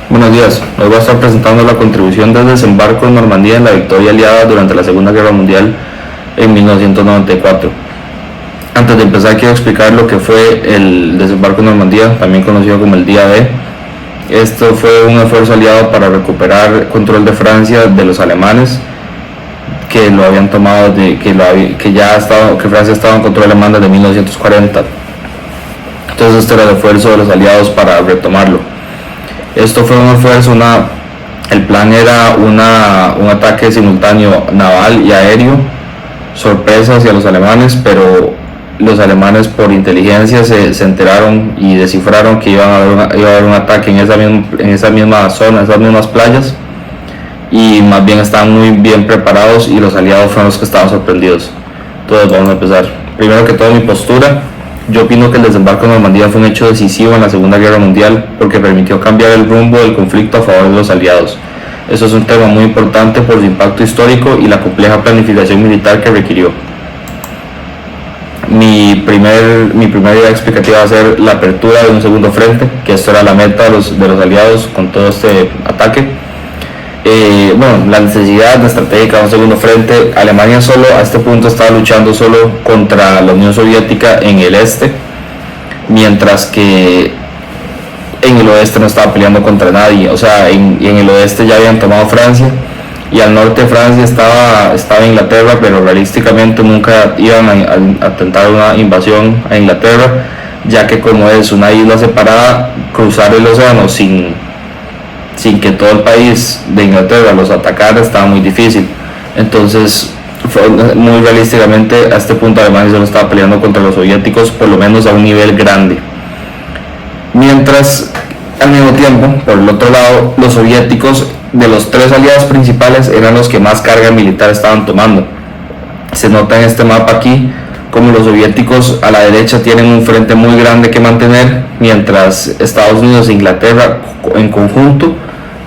Buenos días, hoy voy a estar presentando la contribución del desembarco en Normandía en la victoria aliada durante la Segunda Guerra Mundial en 1994. Antes de empezar quiero explicar lo que fue el desembarco en Normandía, también conocido como el Día D. Esto fue un esfuerzo aliado para recuperar control de Francia de los alemanes que lo habían tomado, que Francia estaba en control alemán desde 1940. Entonces este era el esfuerzo de los aliados para retomarlo. Esto fue un esfuerzo, el plan era un ataque simultáneo naval y aéreo, sorpresa hacia los alemanes, pero los alemanes por inteligencia se enteraron y descifraron que iba a haber un ataque en esa misma zona, en esas mismas playas, y más bien estaban muy bien preparados y los aliados fueron los que estaban sorprendidos. Entonces vamos a empezar. Primero que todo, mi postura. Yo opino que el desembarco en Normandía fue un hecho decisivo en la Segunda Guerra Mundial porque permitió cambiar el rumbo del conflicto a favor de los aliados. Eso es un tema muy importante por su impacto histórico y la compleja planificación militar que requirió. Mi primera idea explicativa va a ser la apertura de un segundo frente, que esto era la meta de los aliados con todo este ataque. La necesidad estratégica de un segundo frente. Alemania a este punto estaba luchando solo contra la Unión Soviética en el este, mientras que en el oeste no estaba peleando contra nadie. O sea, en el oeste ya habían tomado Francia y al norte de Francia estaba Inglaterra, pero realísticamente nunca iban a tentar una invasión a Inglaterra, ya que como es una isla separada, cruzar el océano sin que todo el país de Inglaterra los atacara estaba muy difícil. Entonces, muy realísticamente a este punto Alemania solo estaba peleando contra los soviéticos, por lo menos a un nivel grande. Mientras, al mismo tiempo, por el otro lado, los soviéticos, de los tres aliados principales, eran los que más carga militar estaban tomando. Se nota en este mapa aquí como los soviéticos a la derecha tienen un frente muy grande que mantener, mientras Estados Unidos e Inglaterra en conjunto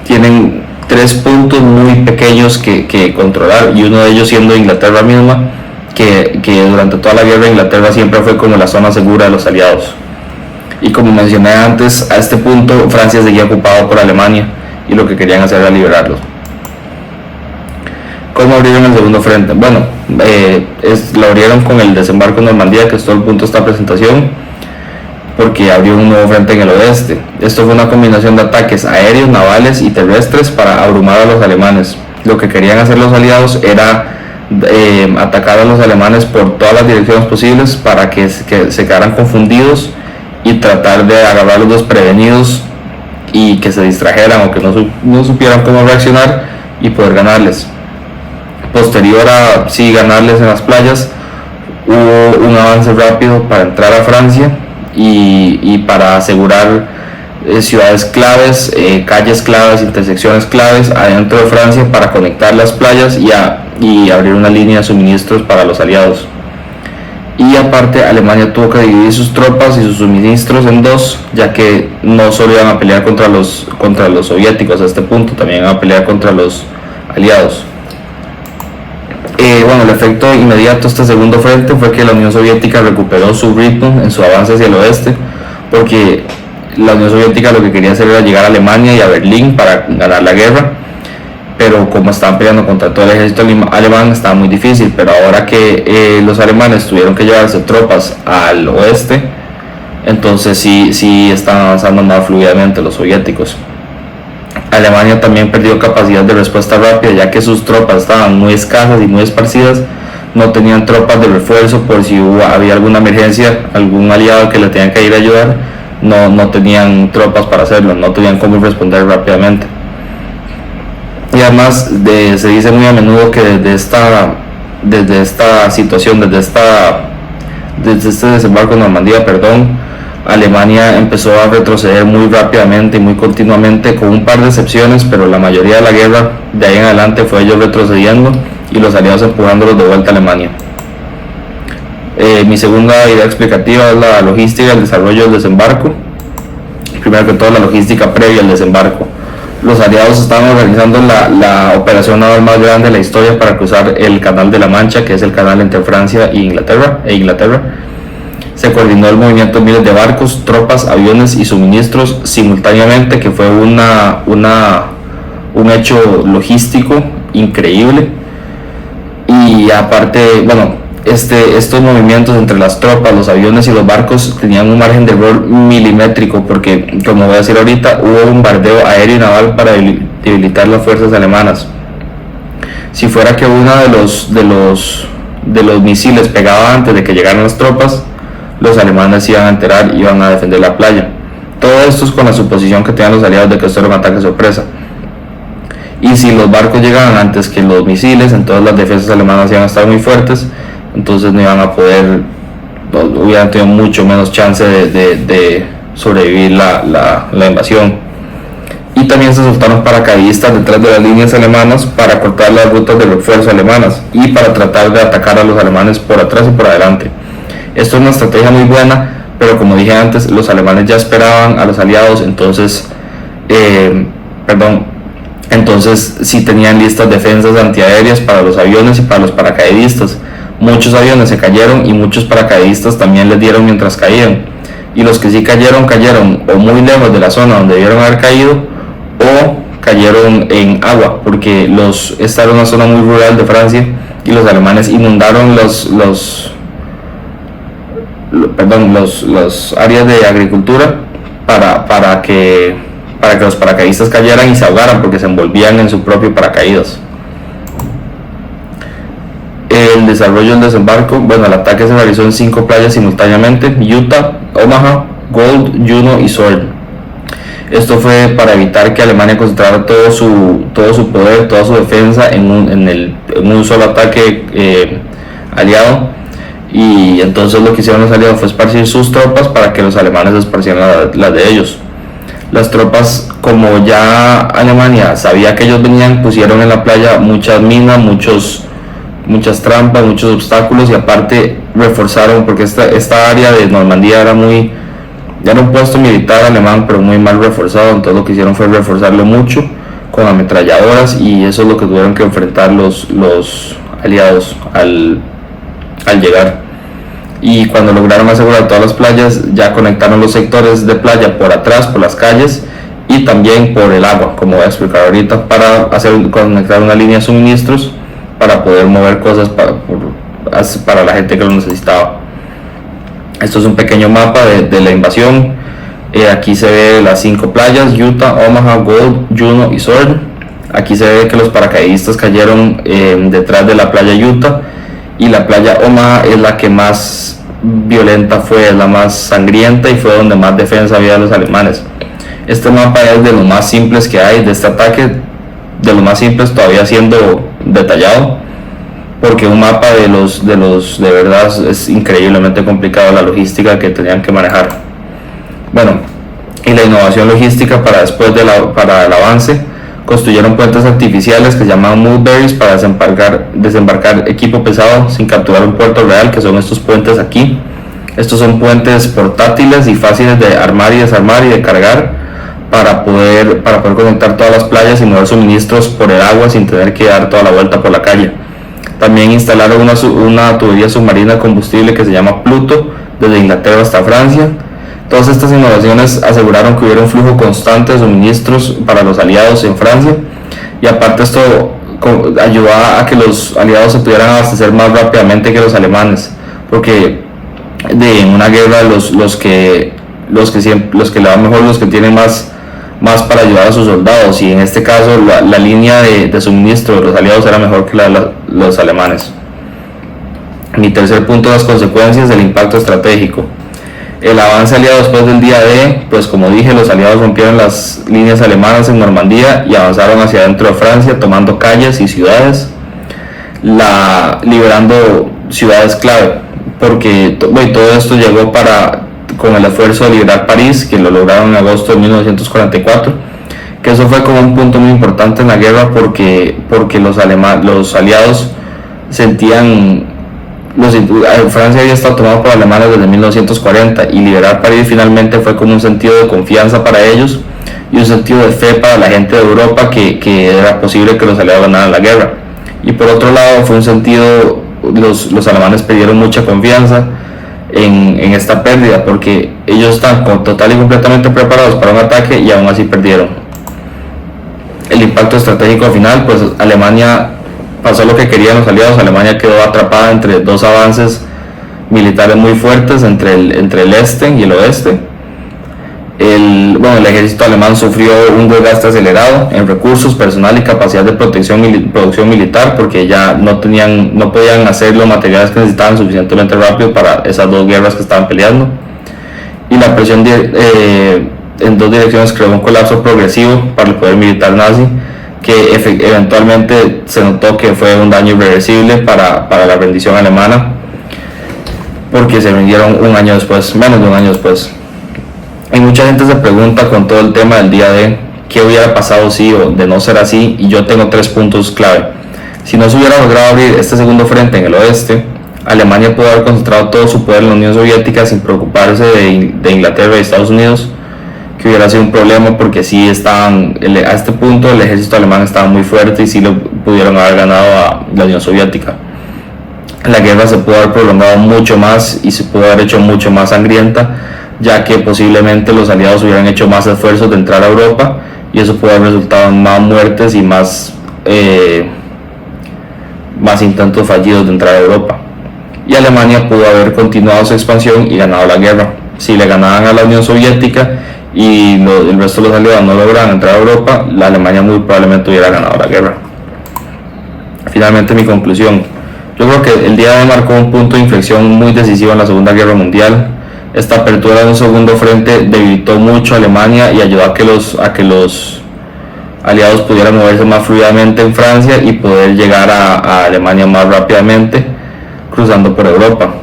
tienen tres puntos muy pequeños que controlar, y uno de ellos siendo Inglaterra misma, que durante toda la guerra Inglaterra siempre fue como la zona segura de los aliados. Y como mencioné antes, a este punto Francia seguía ocupado por Alemania y lo que querían hacer era liberarlos. ¿Cómo abrieron el segundo frente? Bueno, lo abrieron con el desembarco en Normandía, que es todo el punto de esta presentación, porque abrió un nuevo frente en el oeste. Esto fue una combinación de ataques aéreos, navales y terrestres para abrumar a los alemanes. Lo que querían hacer los aliados era atacar a los alemanes por todas las direcciones posibles para que se quedaran confundidos y tratar de agarrarlos desprevenidos y que se distrajeran o que no supieran cómo reaccionar y poder ganarles. Posterior a ganarles en las playas, hubo un avance rápido para entrar a Francia y para asegurar ciudades claves, calles claves, intersecciones claves adentro de Francia para conectar las playas y abrir una línea de suministros para los aliados. Y aparte, Alemania tuvo que dividir sus tropas y sus suministros en dos, ya que no solo iban a pelear contra los soviéticos a este punto, también iban a pelear contra los aliados. El efecto inmediato de este segundo frente fue que la Unión Soviética recuperó su ritmo en su avance hacia el oeste, porque la Unión Soviética lo que quería hacer era llegar a Alemania y a Berlín para ganar la guerra, pero como estaban peleando contra todo el ejército alemán estaba muy difícil. Pero ahora que los alemanes tuvieron que llevarse tropas al oeste, entonces sí estaban avanzando más fluidamente los soviéticos. Alemania también perdió capacidad de respuesta rápida, ya que sus tropas estaban muy escasas y muy esparcidas. No tenían tropas de refuerzo por si había alguna emergencia, algún aliado que le tenían que ir a ayudar. No tenían tropas para hacerlo, no tenían cómo responder rápidamente. Y además se dice muy a menudo que desde esta situación, desde este desembarco en Normandía, Alemania empezó a retroceder muy rápidamente y muy continuamente, con un par de excepciones, pero la mayoría de la guerra de ahí en adelante fue ellos retrocediendo y los aliados empujándolos de vuelta a Alemania. Mi segunda idea explicativa es la logística y el desarrollo del desembarco. Primero que todo, la logística previa al desembarco. Los aliados estaban organizando la operación naval más grande de la historia para cruzar el Canal de la Mancha, que es el canal entre Francia e Inglaterra. Se coordinó el movimiento de miles de barcos, tropas, aviones y suministros simultáneamente, que fue un hecho logístico increíble. Y aparte, bueno, estos movimientos entre las tropas, los aviones y los barcos tenían un margen de error milimétrico, porque, como voy a decir ahorita, hubo bombardeo aéreo y naval para debilitar las fuerzas alemanas. Si fuera que uno de los misiles pegaba antes de que llegaran las tropas, los alemanes iban a enterar y iban a defender la playa. Todo esto es con la suposición que tenían los aliados de que esto era un ataque sorpresa. Y si los barcos llegaban antes que los misiles, entonces las defensas alemanas iban a estar muy fuertes, entonces no iban a poder, hubieran tenido mucho menos chance de sobrevivir la invasión. Y también se soltaron paracaidistas detrás de las líneas alemanas para cortar las rutas de refuerzo alemanas y para tratar de atacar a los alemanes por atrás y por adelante. Esto es una estrategia muy buena, pero como dije antes, los alemanes ya esperaban a los aliados, entonces sí tenían listas defensas antiaéreas para los aviones y para los paracaidistas. Muchos aviones se cayeron y muchos paracaidistas también les dieron mientras caían. Y los que sí cayeron o muy lejos de la zona donde debieron haber caído, o cayeron en agua, porque esta era una zona muy rural de Francia y los alemanes inundaron las áreas de agricultura para que los paracaidistas cayeran y se ahogaran, porque se envolvían en su propio paracaídas. El desarrollo del desembarco, el ataque se realizó en 5 playas simultáneamente: Utah, Omaha, Gold, Juno y Sword. Esto fue para evitar que Alemania concentrara todo su poder, toda su defensa en un solo ataque aliado. Y entonces lo que hicieron los aliados fue esparcir sus tropas para que los alemanes esparcieran las de ellos. Las tropas, como ya Alemania sabía que ellos venían, pusieron en la playa muchas minas, muchas trampas, muchos obstáculos, y aparte reforzaron, porque esta área de Normandía era un puesto militar alemán, pero muy mal reforzado. Entonces lo que hicieron fue reforzarlo mucho con ametralladoras, y eso es lo que tuvieron que enfrentar los aliados al llegar. Y cuando lograron asegurar todas las playas, ya conectaron los sectores de playa por atrás, por las calles, y también por el agua, como voy a explicar ahorita, para conectar una línea de suministros para poder mover cosas para la gente que lo necesitaba. Esto es un pequeño mapa de la invasión. Aquí se ve las 5 playas: Utah, Omaha, Gold, Juno y Sword. Aquí se ve que los paracaidistas cayeron detrás de la playa Utah, y la playa Omaha es la que más violenta fue, es la más sangrienta, y fue donde más defensa había de los alemanes. Este mapa es de los más simples que hay de este ataque, de los más simples todavía siendo detallado, porque un mapa de verdad es increíblemente complicado la logística que tenían que manejar. Y la innovación logística para el avance: construyeron puentes artificiales que se llaman mulberries para desembarcar equipo pesado sin capturar un puerto real, que son estos puentes aquí. Estos son puentes portátiles y fáciles de armar y desarmar y de cargar para poder conectar todas las playas y mover suministros por el agua sin tener que dar toda la vuelta por la calle. También instalaron una tubería submarina de combustible que se llama Pluto, desde Inglaterra hasta Francia. Todas estas innovaciones aseguraron que hubiera un flujo constante de suministros para los aliados en Francia, y aparte esto ayudó a que los aliados se pudieran abastecer más rápidamente que los alemanes, porque en una guerra los que le van mejor, los que tienen más para ayudar a sus soldados, y en este caso la línea de suministro de los aliados era mejor que la de los alemanes. Mi tercer punto: las consecuencias del impacto estratégico. El avance aliado después del día D, pues como dije, los aliados rompieron las líneas alemanas en Normandía y avanzaron hacia adentro de Francia, tomando calles y ciudades, liberando ciudades clave, porque todo esto llegó con el esfuerzo de liberar París, que lo lograron en agosto de 1944, que eso fue como un punto muy importante en la guerra, porque los aliados sentían... Francia había estado tomado por alemanes desde 1940, y liberar París finalmente fue como un sentido de confianza para ellos y un sentido de fe para la gente de Europa que era posible que los aliados ganaran la guerra. Y por otro lado fue un sentido, los alemanes perdieron mucha confianza en esta pérdida, porque ellos están total y completamente preparados para un ataque y aún así perdieron. El impacto estratégico al final, pues Alemania pasó lo que querían los aliados. Alemania quedó atrapada entre dos avances militares muy fuertes entre el este y el oeste. El ejército alemán sufrió un desgaste acelerado en recursos, personal y capacidad de producción militar, porque ya no podían hacer los materiales que necesitaban suficientemente rápido para esas dos guerras que estaban peleando. Y la presión en dos direcciones creó un colapso progresivo para el poder militar nazi, que eventualmente se notó que fue un daño irreversible para la rendición alemana, porque se rindieron menos de un año después. Y mucha gente se pregunta con todo el tema del día D, ¿qué hubiera pasado si o de no ser así? Y yo tengo 3 puntos clave. Si no se hubiera logrado abrir este segundo frente en el oeste, Alemania pudo haber concentrado todo su poder en la Unión Soviética sin preocuparse de Inglaterra y Estados Unidos, que hubiera sido un problema, porque sí a este punto el ejército alemán estaba muy fuerte y sí lo pudieron haber ganado a la Unión Soviética. La guerra se pudo haber prolongado mucho más y se pudo haber hecho mucho más sangrienta, ya que posiblemente los aliados hubieran hecho más esfuerzos de entrar a Europa, y eso puede haber resultado en más muertes y más intentos fallidos de entrar a Europa. Y Alemania pudo haber continuado su expansión y ganado la guerra. Si le ganaban a la Unión Soviética y el resto de los aliados no lograban entrar a Europa, la Alemania muy probablemente hubiera ganado la guerra. Finalmente, mi conclusión: yo creo que el día de hoy marcó un punto de inflexión muy decisivo en la Segunda Guerra Mundial. Esta apertura de un segundo frente debilitó mucho a Alemania y ayudó a que los aliados pudieran moverse más fluidamente en Francia y poder llegar a Alemania más rápidamente, cruzando por Europa.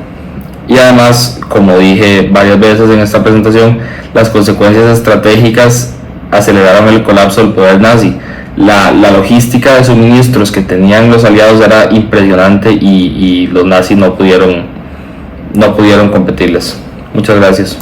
Y además, como dije varias veces en esta presentación, las consecuencias estratégicas aceleraron el colapso del poder nazi. La logística de suministros que tenían los aliados era impresionante y los nazis no pudieron competirles. Muchas gracias.